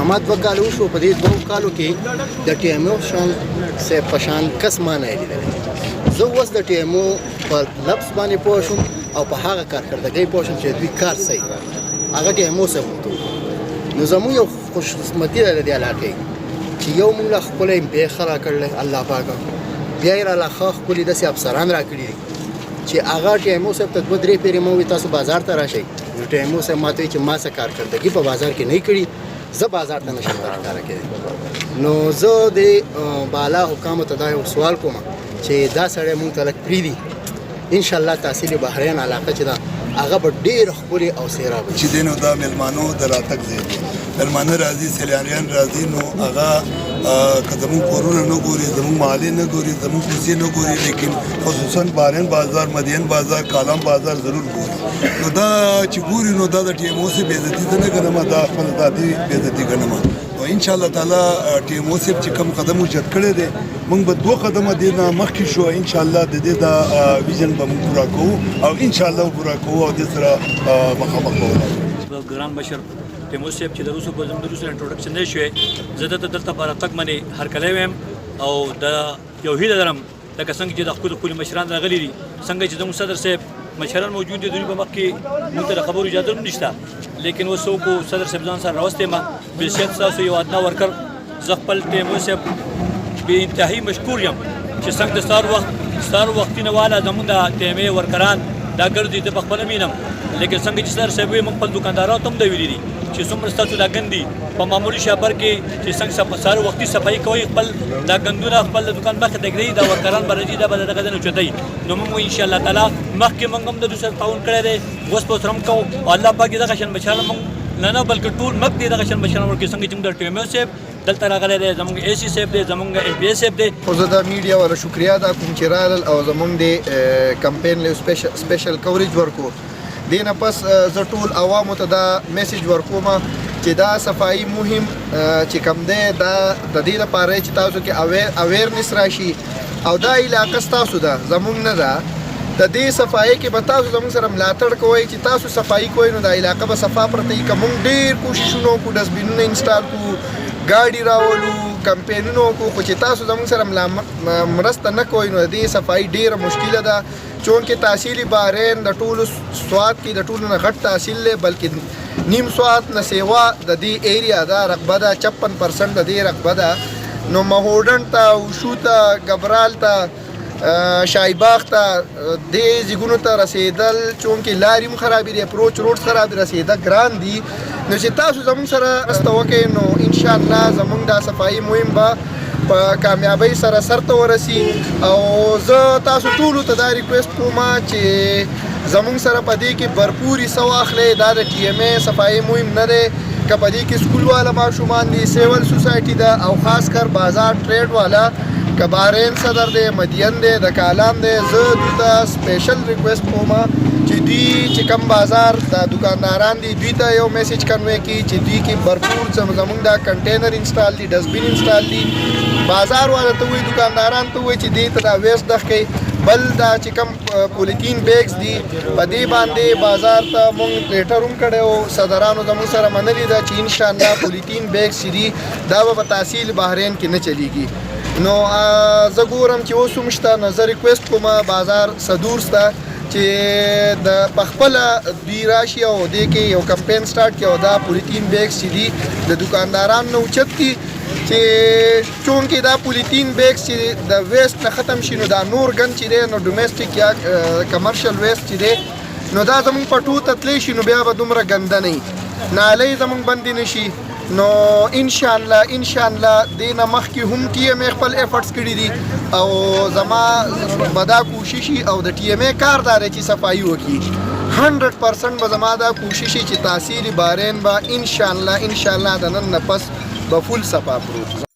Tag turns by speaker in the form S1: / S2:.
S1: زما 2 کال وشو په دې 2 کالو کې د ټي ایم او شان سه پشان کس ما نه لیدل زه اوس د ټي ایم او په لفظ باندې پوه شوم او په هغه کارکردګۍ پوه شوم چې دوی کار صحیح هغه ټي ایم او سره نو زموږ یو خوشقسمتي ده د دې علاقې چې یو موږ له ښکلی بیخه راکړلی الله پاکه بیا یې راله ښه ښکلي داسې افسران راکړي دي چې هغه ټي ایم او صاحب ته 2-3 پیرې ما ووایي تاسو بازار ته راشئ نو ټي ایم او صاحب ما ته وایي چې ما څه کارکردګي په بازار کې نه کړي زه بازار ته نشم راښکاره کېدی نو زه د بالا حکامو ته دا یو سوال کوم چې دا سړی مونږ ته لږ پرېږدي انشاءالله تحصیل بحرین علاقه چې ده هغه به ډېره ښکلې او سیرابه
S2: چې دی نو دا میلمانو د راتګ ځای دی میلمانه راځي سیلانیان راځي نو هغه که زمونږ کورونه نه ګوري زمونږ محلې نه ګوري زمونږ کوڅې نه ګوري لیکن خصوصا بحرین بازار مدین بازار کالام بازار ضرور ګوري نو دا چې ګوري نو دا د ټي ایم او سي بېعزتي ته نه ګڼم دا خپل ذاتي بېعزتي ګڼم نو انشاءالله تعالی ټي ایم او سي چې کوم قدم اوچت کړی دی موږ به 2 قدمه دې نه مخکې شو انشاءالله د دې دا ویژن به موږ پوره کوو او انشاءالله پوره کوو او دې سره مخامخ کوو
S3: ګران بشر تیمور صاحب چې د روسو په زموږ د روسو انټروډکشن نه شوی زه دلته په راتګ باندې هرکلی ویم او د یو هیله لرم لکه څنګه چې د ښکلي مشران راغلي دي څنګه چې زموږ صدر صاحب مشران موجود دي دوی په مخ کې موږ ته د خبرو اجازه هم نشته لیکن اوس څوک صدر صاحب ځان سره راوستی ما بلشیت ستاسو یو ادنا ورکر زه خپل تیمور صاحب بې انتهایي مشکور یم چې څنګه د ستار وختي نه واله زموږ د تیمې ورکران دا ګرځي زه په خپله مینم لیکن څنګه چې صدر صاحب وایي موږ خپل دوکاندارانو ته هم دا ویلي دي چې څومره ستاسو دا ګند دي په معمولي شاپر کې چې څنګه سهار وختي صفائی کوئ خپل دا ګندونه خپل د دوکان مخې ته ږدئ دا ورکران به راځي دا به د دغه ځای نه اوچتوي نو موږ انشاءالله تعالی مخکې موږ هم د دوی سره تعاون کړی دی اوس به ورسره هم کوو او الله پاک دې دغه شان بچیان موږ نه بلکې ټول ملک دې دغه شان بچیان ورکړي څنګه چې موږ د ټي ایم او صاحب دلته راغلی دی زموږ اے سی صاحب دی زموږ ایم پی اے صاحب دی
S4: خو زه د میډیا والا شکریا ادا کوم چې رالل او زموږ د کمپین له سپیشل کوریج ورکو دې نه پس زه ټول عوامو ته دا میسیج ورکوم چې دا صفائی مهم چې کوم دی دا د دې لپاره چې تاسو کې اویرنس راشي او دا علاقه ستاسو ده زموږ نه ده د دې صفائی کې به تاسو زموږ سره ملاتړ کوئ چې تاسو صفائی کوئ نو دا علاقه به صفا پرته وي که موږ ډېر کوششونه وکړو ډسبینونه انسټال کړو ګاډي راولو کمپینونه وکړو خو چې تاسو زموږ سره مرسته نه کوئ نو د دې صفائی ډېره مشکله ده چونکې تحصیل بحرین د ټولو سوات کې د ټولو نه غټ تحصیل دی بلکې نیم سوات نه سیوا د دې ایریا ده رقبه ده 56% د دې رقبه ده نو مهوډن ته وشو ته ګبرال ته شایباغ ته دې ځایونو ته رسېدل چونکې لارې هم خرابې دي اپروچ روډ خراب دي رسېده ګران دي نو چې تاسو زموږ سره مرسته وکړئ نو انشاءالله زموږ دا صفائی مهم به په کامیابۍ سره سرته ورسي او زه تاسو ټولو ته دا ریکویسټ کوم چې زموږ سره په دې کې بھرپور حصه واخلئ دا د ټي ایم اے صفائی مهم نه دی که په دې کې سکول والا ماشومان دي سیول سوسایټي ده او خاص کر بازار ټریډ والا که بحرین صدر دی مدین دی د کالام دی زه دوی ته سپیشل ریکویسټ کوم چې دوی چې کم بازار د دکانداران دي دوی ته یو میسیج کنوی کړي چې دوی کې بھرپور زموږ دا کنټینر انسټال دي ډسبین انسټال دي بازار والا ته وایي دکانداران ته وایي چې دې ته دا ویسټ ډخ کوي بل دا چې کم پولیتین بیگز دي په دې باندې بازار ته مونږ لیټر هم کړی و صدرانو زموږ سره منلي ده چې انشاءالله پولیتین بیگز چې دي دا به په تحصیل بحرین کې نه چلیږي نو زه ګورم چې اوس هم شته نو زه ریکویسټ کوم بازار صدور سته چې د پخپله دوی راشي او دې کې یو کمپین سټارټ کړي او دا پولیتین بیگز چې دي د دکانداران نه اوچت کړي چې چونکې دا پولیتین بیگز چې د ویسټ نه ختم شي نو دا نور ګن چې دی نو ډومیسټک یا کمرشل ویسټ چې دی نو دا زموږ په ټو ته تلی شي نو بیا به دومره ګنده نه وي نالۍ زموږ بندې نه شي نو انشاءالله دې نه مخکې هم ټي ایم اے خپل ایفرټس کړي دي او زما به دا کوشش او د ټي ایم اے کار دا دی چې صفایي وکړي 100% به زما دا کوشش چې تحصیل بحرین به انشاءالله د نن نه پس به فول صفا پروت